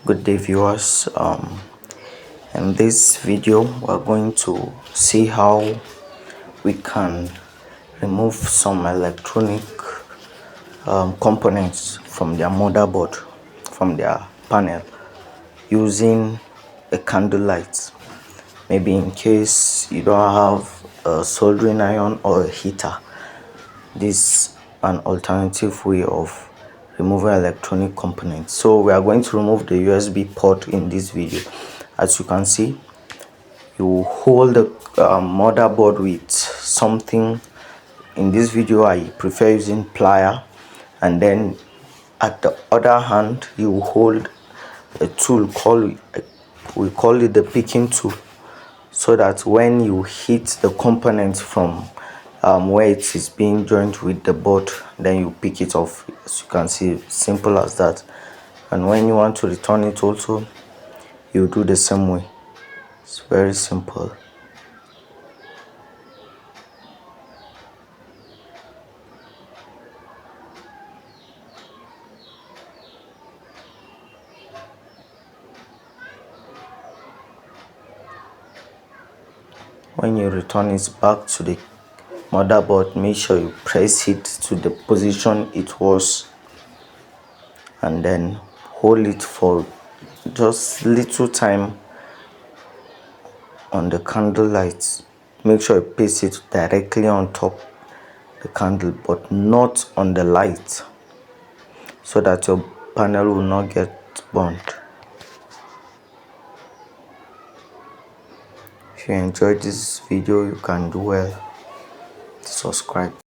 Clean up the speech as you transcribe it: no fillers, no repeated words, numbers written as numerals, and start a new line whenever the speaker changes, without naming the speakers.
Good day, viewers. In this video we're going to see how we can remove some electronic components from their motherboard, from their panel, using a candle light. Maybe in case you don't have a soldering iron or a heater, this is an alternative way of removing electronic components. So we are going to remove the USB port in this video. As you can see, you hold the motherboard with something. In this video I prefer using plier, and then at the other hand you hold a tool called, we call it the picking tool, so that when you hit the component from where it is being joined with the board, then you pick it off. As you can see, simple as that. And when you want to return it also, you do the same way. It's very simple. When you return it back to the motherboard, make sure you press it to the position it was, and then hold it for just little time on the candle light. Make sure you place it directly on top the candle, but not on the light, so that your panel will not get burnt. If you enjoyed this video, you can do well to subscribe.